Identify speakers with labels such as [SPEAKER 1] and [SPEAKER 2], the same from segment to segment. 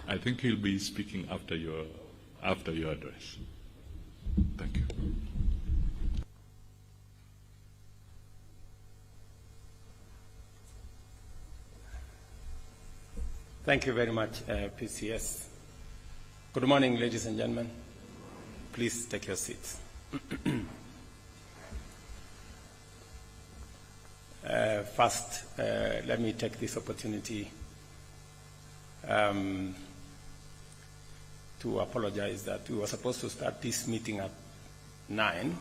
[SPEAKER 1] I think he'll be speaking after your address. Thank you.
[SPEAKER 2] Thank you very much, PCS. Good morning, ladies and gentlemen. Please take your seats. First, let me take this opportunity to apologize that we were supposed to start this meeting at 9,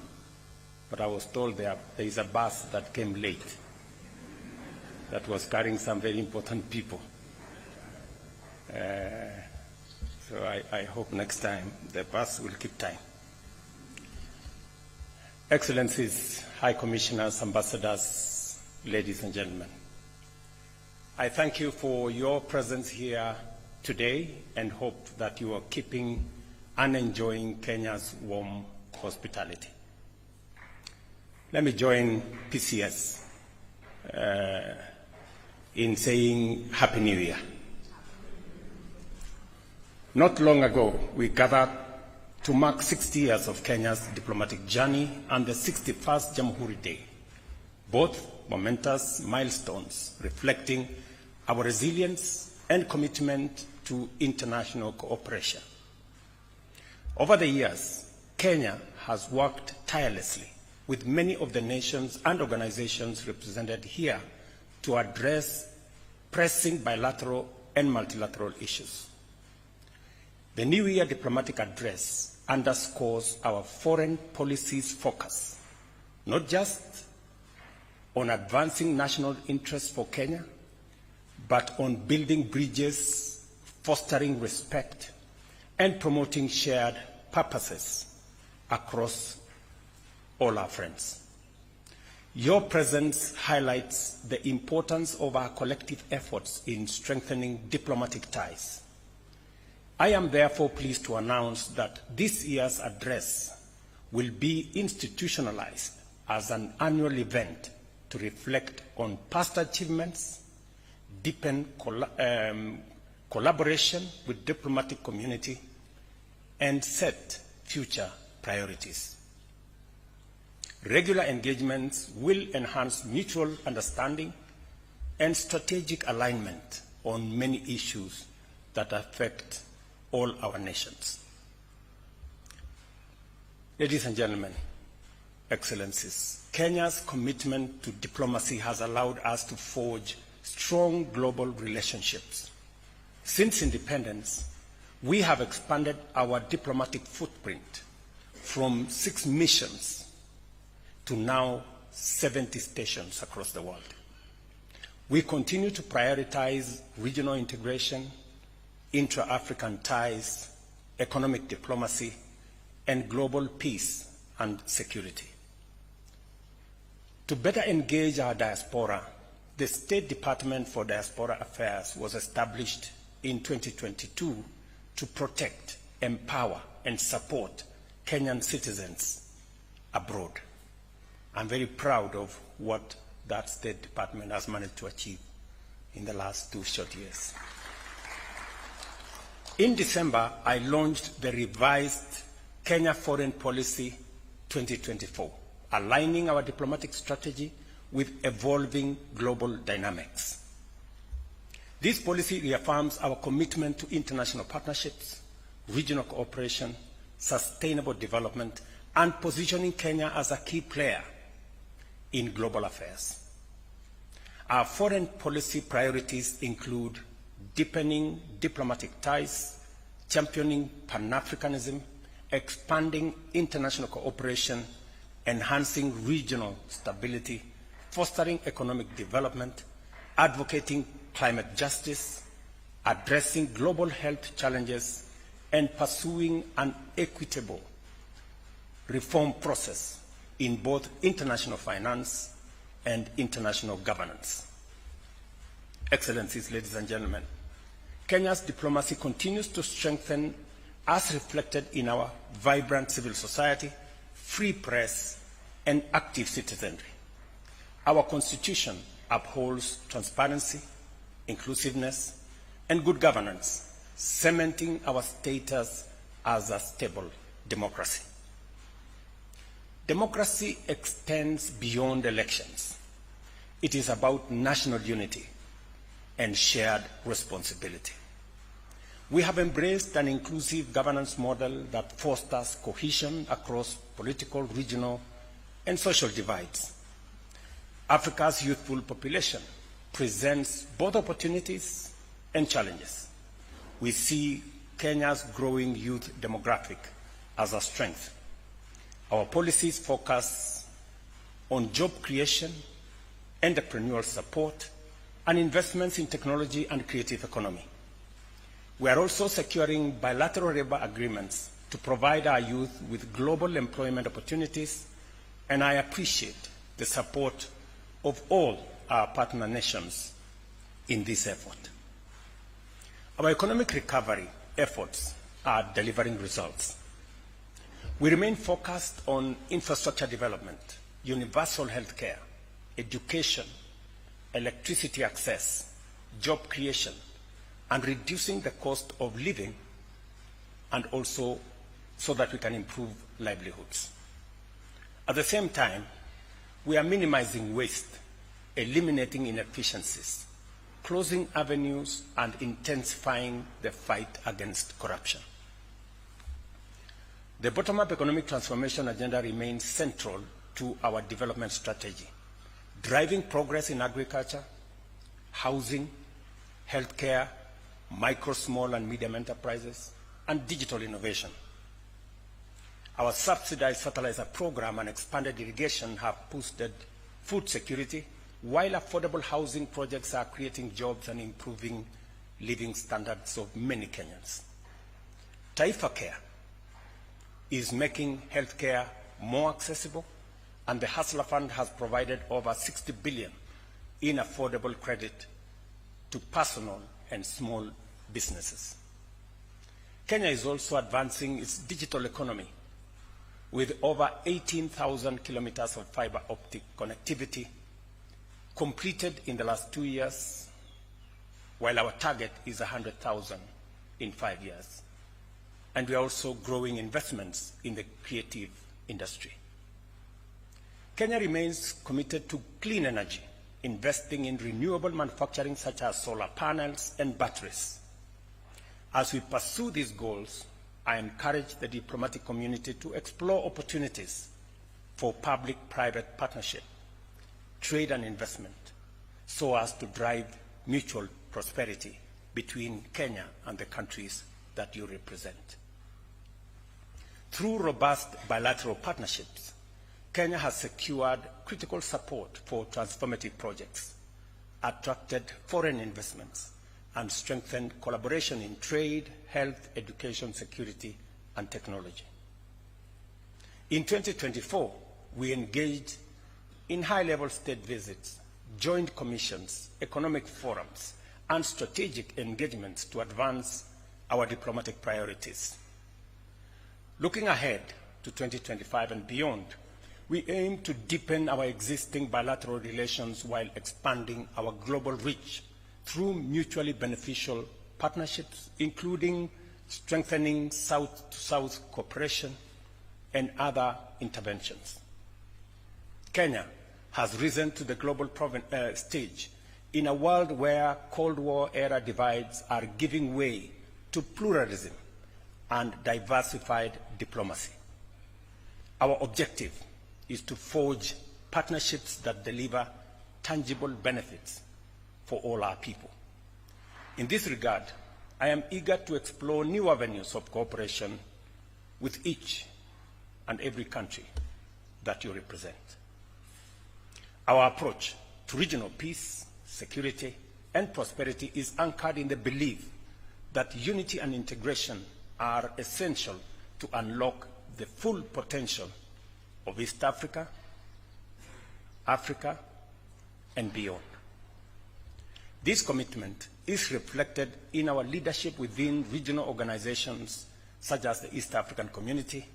[SPEAKER 2] but I was told there is a bus that came late that was carrying some very important people. So I hope next time the bus will keep time. Excellencies, High Commissioners, Ambassadors, ladies and gentlemen, I thank you for your presence here today and hope that you are keeping and enjoying Kenya's warm hospitality. Let me join PCS in saying Happy New Year. Not long ago, we gathered to mark 60 years of Kenya's diplomatic journey and the 61st Jamhuri Day, both momentous milestones reflecting our resilience and commitment to international cooperation. Over the years, Kenya has worked tirelessly with many of the nations and organizations represented here to address pressing bilateral and multilateral issues. The New Year diplomatic address underscores our foreign policy's focus, not just on advancing national interests for Kenya, but on building bridges, fostering respect, and promoting shared purposes across all our friends. Your presence highlights the importance of our collective efforts in strengthening diplomatic ties. I am therefore pleased to announce that this year's address will be institutionalized as an annual event to reflect on past achievements, deepen collaboration with the diplomatic community, and set future priorities. Regular engagements will enhance mutual understanding and strategic alignment on many issues that affect all our nations. Ladies and gentlemen, Excellencies, Kenya's commitment to diplomacy has allowed us to forge strong global relationships. Since independence, we have expanded our diplomatic footprint from 6 missions to now 70 stations across the world. We continue to prioritize regional integration, intra-African ties, economic diplomacy, and global peace and security. To better engage our diaspora, the State Department for Diaspora Affairs was established in 2022 to protect, empower, and support Kenyan citizens abroad. I'm very proud of what that State Department has managed to achieve in the last 2 short years. In December, I launched the revised Kenya Foreign Policy 2024, aligning our diplomatic strategy with evolving global dynamics. This policy reaffirms our commitment to international partnerships, regional cooperation, sustainable development, and positioning Kenya as a key player in global affairs. Our foreign policy priorities include deepening diplomatic ties, championing Pan-Africanism, expanding international cooperation, enhancing regional stability, fostering economic development, advocating climate justice, addressing global health challenges, and pursuing an equitable reform process in both international finance and international governance. Excellencies, ladies and gentlemen, Kenya's diplomacy continues to strengthen as reflected in our vibrant civil society, free press, and active citizenry. Our Constitution upholds transparency, inclusiveness, and good governance, cementing our status as a stable democracy. Democracy extends beyond elections. It is about national unity and shared responsibility. We have embraced an inclusive governance model that fosters cohesion across political, regional, and social divides. Africa's youthful population presents both opportunities and challenges. We see Kenya's growing youth demographic as a strength. Our policies focus on job creation, entrepreneurial support, and investments in technology and creative economy. We are also securing bilateral labor agreements to provide our youth with global employment opportunities, and I appreciate the support of all our partner nations in this effort. Our economic recovery efforts are delivering results. We remain focused on infrastructure development, universal health care, education, electricity access, job creation, and reducing the cost of living, and also so that we can improve livelihoods. At the same time, we are minimizing waste, eliminating inefficiencies, closing avenues, and intensifying the fight against corruption. The bottom-up economic transformation agenda remains central to our development strategy, driving progress in agriculture, housing, healthcare, micro, small, and medium enterprises, and digital innovation. Our subsidized fertilizer program and expanded irrigation have boosted food security, while affordable housing projects are creating jobs and improving living standards of many Kenyans. Taifa Care is making healthcare more accessible, and the Hustler Fund has provided over 60 billion in affordable credit to personal and small businesses. Kenya is also advancing its digital economy with over 18,000 kilometers of fiber optic connectivity completed in the last 2 years, while our target is 100,000 in 5 years. And we are also growing investments in the creative industry. Kenya remains committed to clean energy, investing in renewable manufacturing such as solar panels and batteries. As we pursue these goals, I encourage the diplomatic community to explore opportunities for public-private partnership, trade and investment, so as to drive mutual prosperity between Kenya and the countries that you represent. Through robust bilateral partnerships, Kenya has secured critical support for transformative projects, attracted foreign investments, and strengthened collaboration in trade, health, education, security, and technology. In 2024, we engaged in high-level state visits, joint commissions, economic forums, and strategic engagements to advance our diplomatic priorities. Looking ahead to 2025 and beyond, we aim to deepen our existing bilateral relations while expanding our global reach through mutually beneficial partnerships, including strengthening South-to-South cooperation and other interventions. Kenya has risen to the global stage in a world where Cold War-era divides are giving way to pluralism and diversified diplomacy. Our objective is to forge partnerships that deliver tangible benefits for all our people. In this regard, I am eager to explore new avenues of cooperation with each and every country that you represent. Our approach to regional peace, security, and prosperity is anchored in the belief that unity and integration are essential to unlock the full potential of East Africa, Africa, and beyond. This commitment is reflected in our leadership within regional organizations such as the East African Community,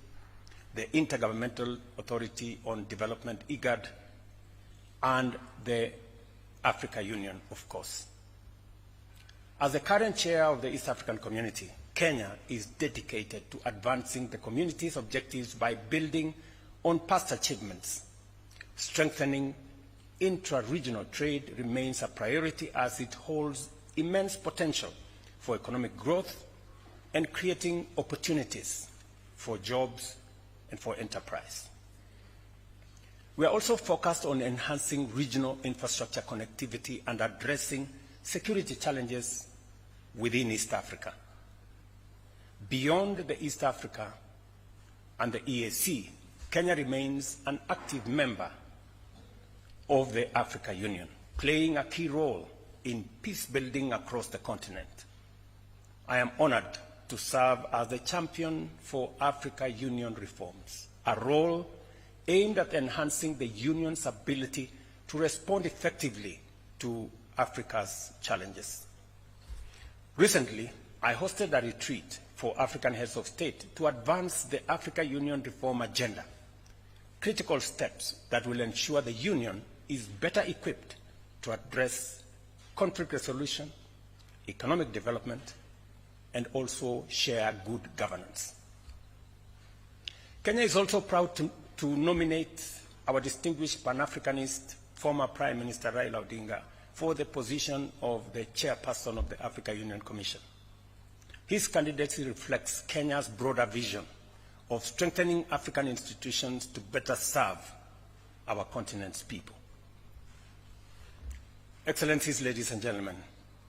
[SPEAKER 2] the Intergovernmental Authority on Development, IGAD, and the Africa Union, of course. As the current chair of the East African Community, Kenya is dedicated to advancing the community's objectives by building on past achievements. Strengthening intra-regional trade remains a priority as it holds immense potential for economic growth and creating opportunities for jobs and for enterprise. We are also focused on enhancing regional infrastructure connectivity and addressing security challenges within East Africa. Beyond the East Africa and the EAC, Kenya remains an active member of the Africa Union, playing a key role in peace building across the continent. I am honored to serve as the champion for Africa Union reforms, a role aimed at enhancing the Union's ability to respond effectively to Africa's challenges. Recently, I hosted a retreat for African heads of state to advance the Africa Union reform agenda, critical steps that will ensure the Union is better equipped to address conflict resolution, economic development, and also share good governance. Kenya is also proud to nominate our distinguished Pan-Africanist, former Prime Minister Raila Odinga, for the position of the chairperson of the Africa Union Commission. His candidacy reflects Kenya's broader vision of strengthening African institutions to better serve our continent's people. Excellencies, ladies and gentlemen,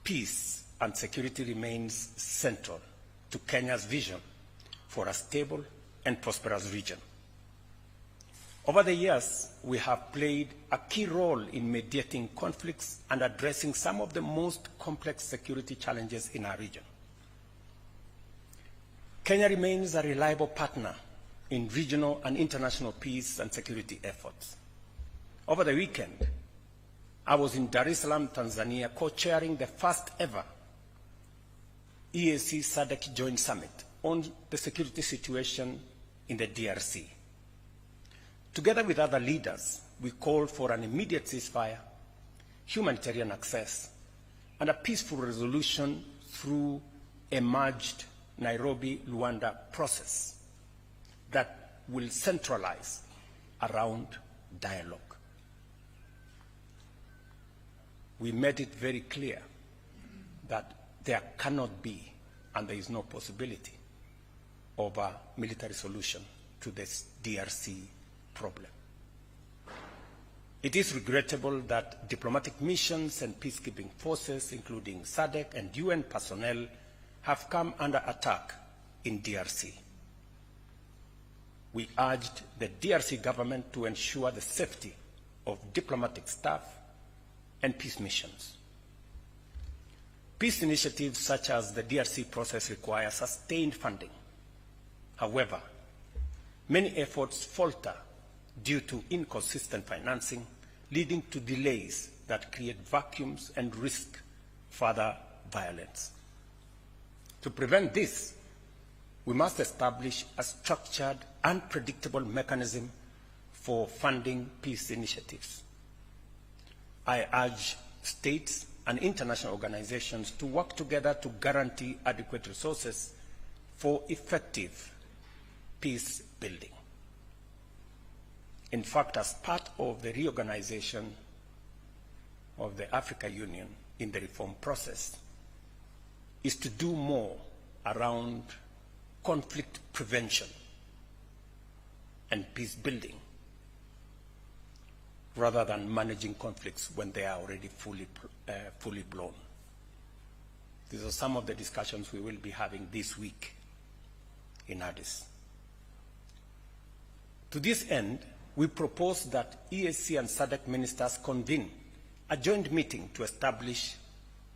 [SPEAKER 2] peace and security remains central to Kenya's vision for a stable and prosperous region. Over the years, we have played a key role in mediating conflicts and addressing some of the most complex security challenges in our region. Kenya remains a reliable partner in regional and international peace and security efforts. Over the weekend, I was in Dar es Salaam, Tanzania, co-chairing the first ever EAC SADC Joint Summit on the security situation in the DRC. Together with other leaders, we called for an immediate ceasefire, humanitarian access, and a peaceful resolution through a merged Nairobi-Luanda process that will centralize around dialogue. We made it very clear that there cannot be, and there is no possibility, of a military solution to this DRC problem. It is regrettable that diplomatic missions and peacekeeping forces, including SADC and UN personnel, have come under attack in DRC. We urged the DRC government to ensure the safety of diplomatic staff and peace missions. Peace initiatives such as the DRC process require sustained funding. However, many efforts falter due to inconsistent financing, leading to delays that create vacuums and risk further violence. To prevent this, we must establish a structured and predictable mechanism for funding peace initiatives. I urge states and international organizations to work together to guarantee adequate resources for effective peace building. In fact, as part of the reorganization of the Africa Union in the reform process, is to do more around conflict prevention and peace building, rather than managing conflicts when they are already fully blown. These are some of the discussions we will be having this week in Addis. To this end, we propose that EAC and SADC ministers convene a joint meeting to establish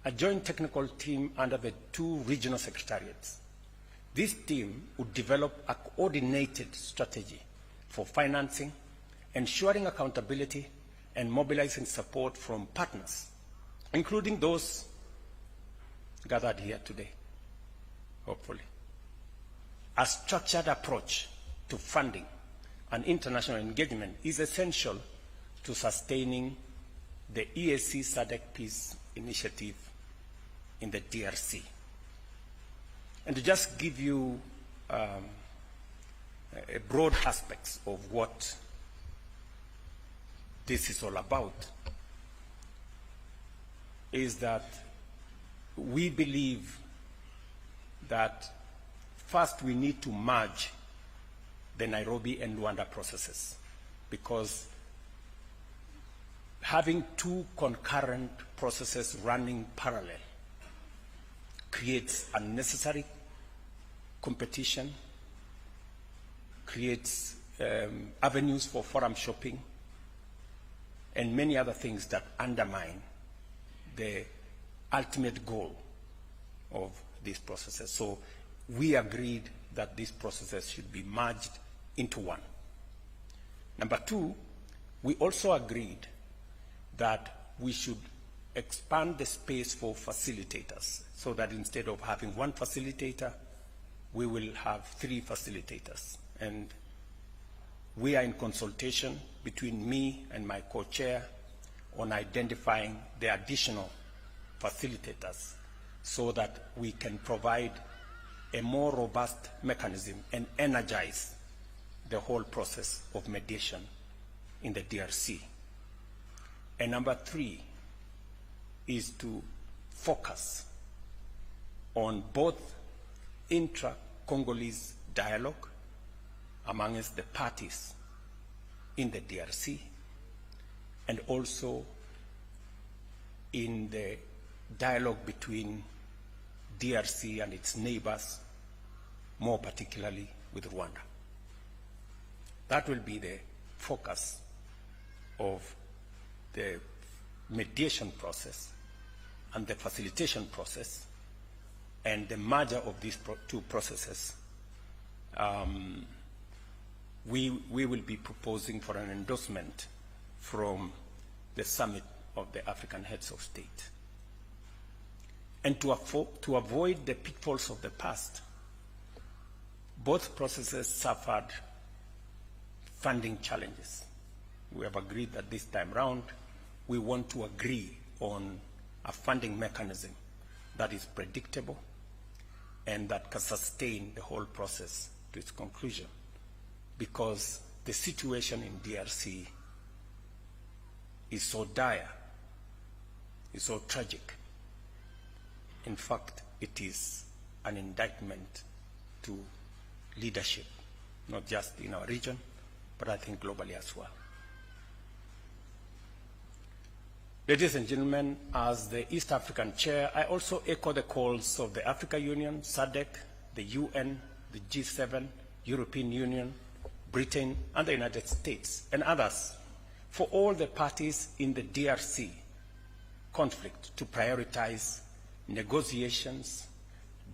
[SPEAKER 2] a joint technical team under the two regional secretariats. This team would develop a coordinated strategy for financing, ensuring accountability, and mobilizing support from partners, including those gathered here today, hopefully. A structured approach to funding and international engagement is essential to sustaining the EAC SADC Peace Initiative in the DRC. And to just give you a broad aspects of what this is all about, is that we believe that first we need to merge the Nairobi and Luanda processes, because having two concurrent processes running parallel creates unnecessary competition, creates avenues for forum shopping, and many other things that undermine the ultimate goal of these processes. So we agreed that these processes should be merged into one. Number two, we also agreed that we should expand the space for facilitators, so that instead of having one facilitator, we will have 3 facilitators. And we are in consultation between me and my co-chair on identifying the additional facilitators so that we can provide a more robust mechanism and energize the whole process of mediation in the DRC. And number 3 is to focus on both intra-Congolese dialogue amongst the parties in the DRC, and also in the dialogue between DRC and its neighbors, more particularly with Rwanda. That will be the focus of the mediation process and the facilitation process, and the merger of these two processes. We will be proposing for an endorsement from the summit of the African heads of state. And to avoid the pitfalls of the past, both processes suffered funding challenges. We have agreed that this time round, we want to agree on a funding mechanism that is predictable and that can sustain the whole process to its conclusion, because the situation in DRC is so dire, is so tragic. In fact, it is an indictment to leadership, not just in our region, but I think globally as well. Ladies and gentlemen, as the East African chair, I also echo the calls of the Africa Union, SADC, the UN, the G7, European Union, Britain, and the United States, and others, for all the parties in the DRC conflict to prioritize negotiations,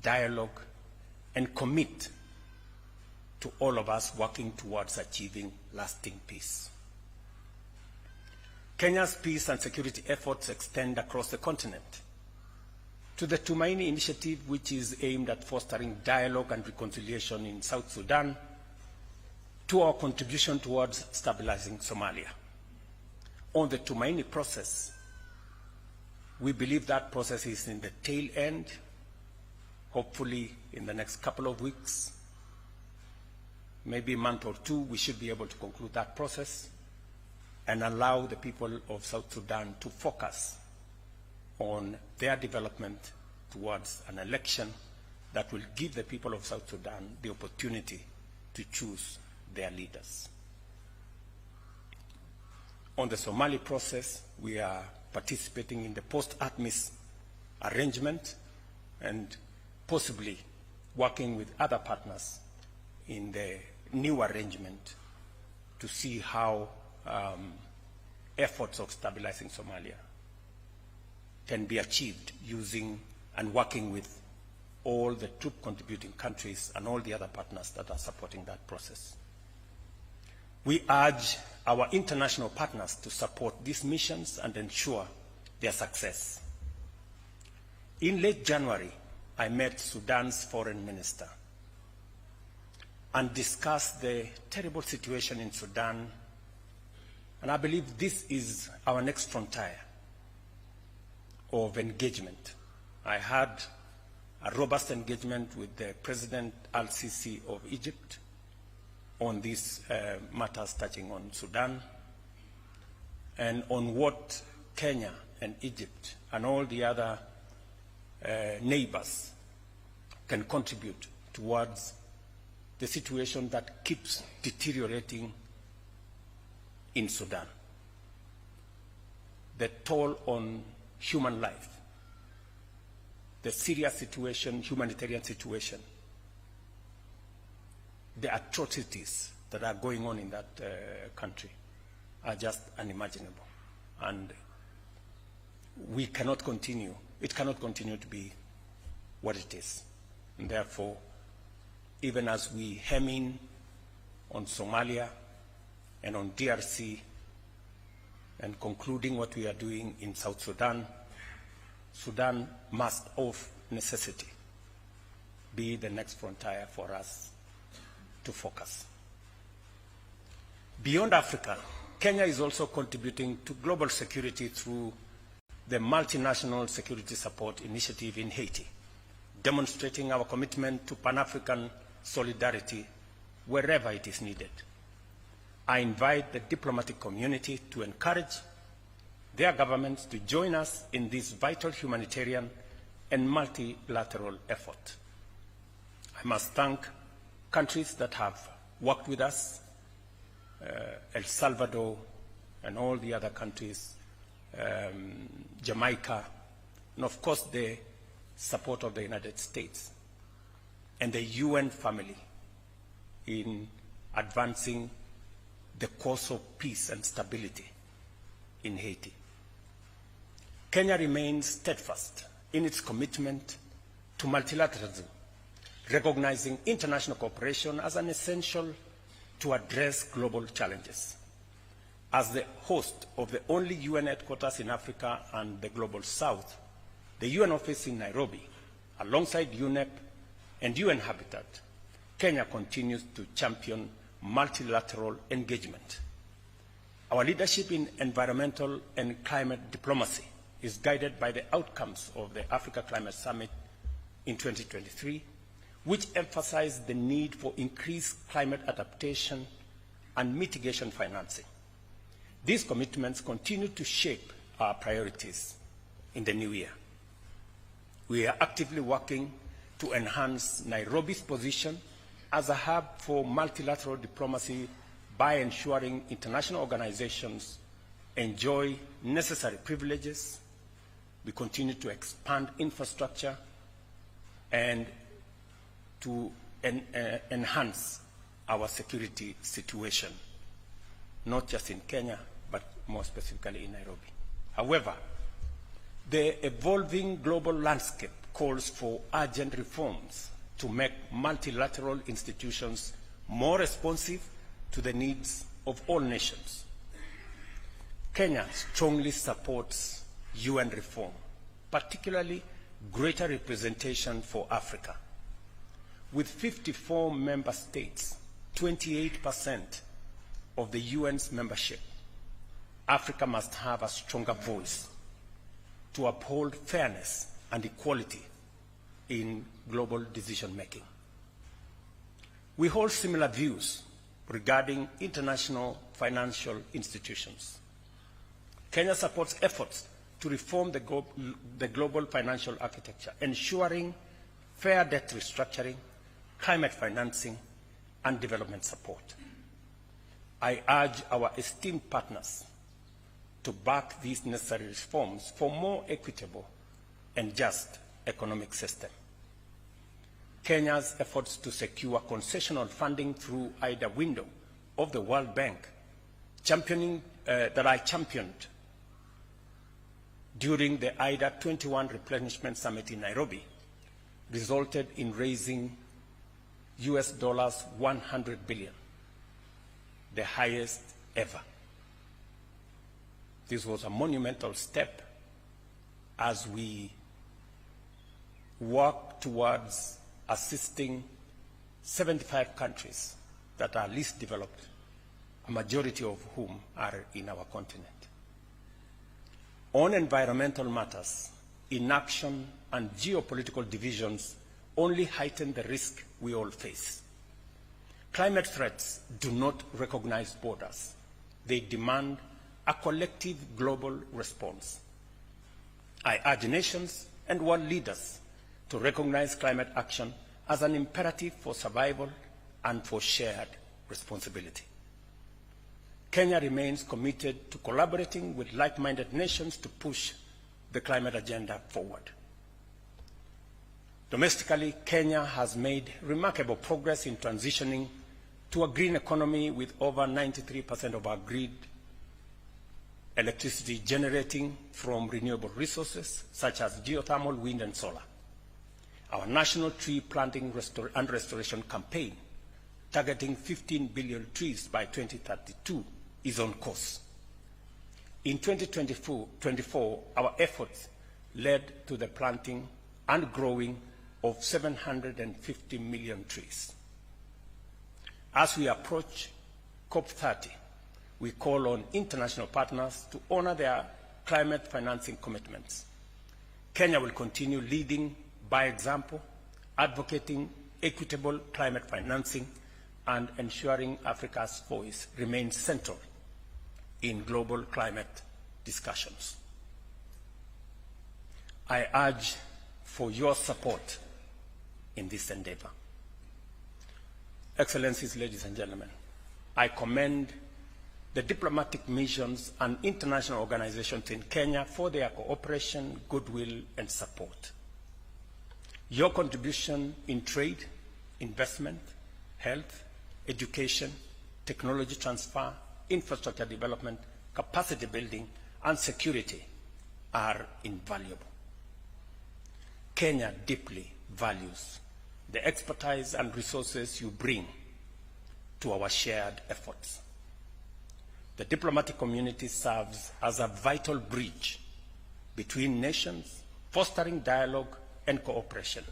[SPEAKER 2] dialogue, and commit to all of us working towards achieving lasting peace. Kenya's peace and security efforts extend across the continent, to the Tumaini Initiative, which is aimed at fostering dialogue and reconciliation in South Sudan, to our contribution towards stabilizing Somalia. On the Tumaini process, we believe that process is in the tail end. Hopefully, in the next couple of weeks, maybe a month or 2, we should be able to conclude that process and allow the people of South Sudan to focus on their development towards an election that will give the people of South Sudan the opportunity to choose their leaders. On the Somali process, we are participating in the post-ATMIS arrangement and possibly working with other partners in the new arrangement to see how efforts of stabilizing Somalia can be achieved using and working with all the troop contributing countries and all the other partners that are supporting that process. We urge our international partners to support these missions and ensure their success. In late January, I met Sudan's foreign minister and discussed the terrible situation in Sudan, and I believe this is our next frontier of engagement I had a robust engagement with the President al-Sisi of Egypt on these matters touching on Sudan and on what Kenya and Egypt and all the other neighbors can contribute towards the situation that keeps deteriorating in Sudan. The toll on human life, the serious situation, humanitarian situation, the atrocities that are going on in that country are just unimaginable. And we cannot continue, it cannot continue to be what it is. And therefore, even as we hem in on Somalia and on DRC and concluding what we are doing in South Sudan, Sudan must of necessity be the next frontier for us to focus. Beyond Africa, Kenya is also contributing to global security through the Multinational Security Support Initiative in Haiti, demonstrating our commitment to Pan-African solidarity wherever it is needed. I invite the diplomatic community to encourage their governments to join us in this vital humanitarian and multilateral effort. I must thank countries that have worked with us, El Salvador and all the other countries, Jamaica, and of course the support of the United States and the UN family in advancing the cause of peace and stability in Haiti. Kenya remains steadfast in its commitment to multilateralism, recognizing international cooperation as an essential to address global challenges. As the host of the only UN headquarters in Africa and the Global South, the UN office in Nairobi, alongside UNEP and UN Habitat, Kenya continues to champion multilateral engagement. Our leadership in environmental and climate diplomacy is guided by the outcomes of the Africa Climate Summit in 2023, which emphasized the need for increased climate adaptation and mitigation financing. These commitments continue to shape our priorities in the new year. We are actively working to enhance Nairobi's position as a hub for multilateral diplomacy by ensuring international organizations enjoy necessary privileges. We continue to expand infrastructure and to enhance our security situation, not just in Kenya, but more specifically in Nairobi. However, the evolving global landscape calls for urgent reforms to make multilateral institutions more responsive to the needs of all nations. Kenya strongly supports UN reform, particularly greater representation for Africa. With 54 member states, 28% of the UN's membership, Africa must have a stronger voice to uphold fairness and equality in global decision-making. We hold similar views regarding international financial institutions. Kenya supports efforts to reform the global financial architecture, ensuring fair debt restructuring, climate financing, and development support. I urge our esteemed partners to back these necessary reforms for a more equitable and just economic system. Kenya's efforts to secure concessional funding through IDA window of the World Bank, that I championed during the IDA 21 Replenishment Summit in Nairobi, resulted in raising US $100 billion, the highest ever. This was a monumental step as we work towards assisting 75 countries that are least developed, a majority of whom are in our continent. On environmental matters, inaction, and geopolitical divisions only heighten the risk we all face. Climate threats do not recognize borders. They demand a collective global response. I urge nations and world leaders to recognize climate action as an imperative for survival and for shared responsibility. Kenya remains committed to collaborating with like-minded nations to push the climate agenda forward. Domestically, Kenya has made remarkable progress in transitioning to a green economy, with over 93% of our grid electricity generating from renewable resources such as geothermal, wind, and solar. Our national tree planting and restoration campaign, targeting 15 billion trees by 2032, is on course. In 2024, our efforts led to the planting and growing of 750 million trees. As we approach COP30, we call on international partners to honor their climate financing commitments. Kenya will continue leading by example, advocating equitable climate financing, and ensuring Africa's voice remains central in global climate discussions. I urge for your support in this endeavor. Excellencies, ladies and gentlemen, I commend the diplomatic missions and international organizations in Kenya for their cooperation, goodwill, and support. Your contribution in trade, investment, health, education, technology transfer, infrastructure development, capacity building, and security are invaluable. Kenya deeply values the expertise and resources you bring to our shared efforts. The diplomatic community serves as a vital bridge between nations, fostering dialogue and cooperation.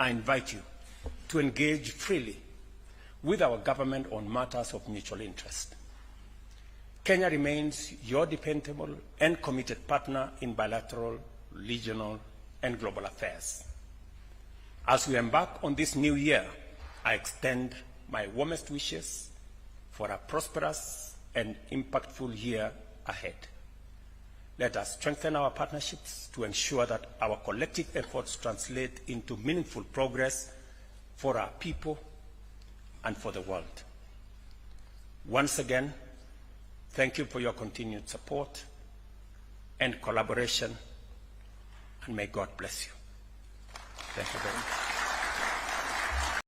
[SPEAKER 2] I invite you to engage freely with our government on matters of mutual interest. Kenya remains your dependable and committed partner in bilateral, regional, and global affairs. As we embark on this new year, I extend my warmest wishes for a prosperous and impactful year ahead. Let us strengthen our partnerships to ensure that our collective efforts translate into meaningful progress for our people and for the world. Once again, thank you for your continued support and collaboration, and may God bless you. Thank you very much.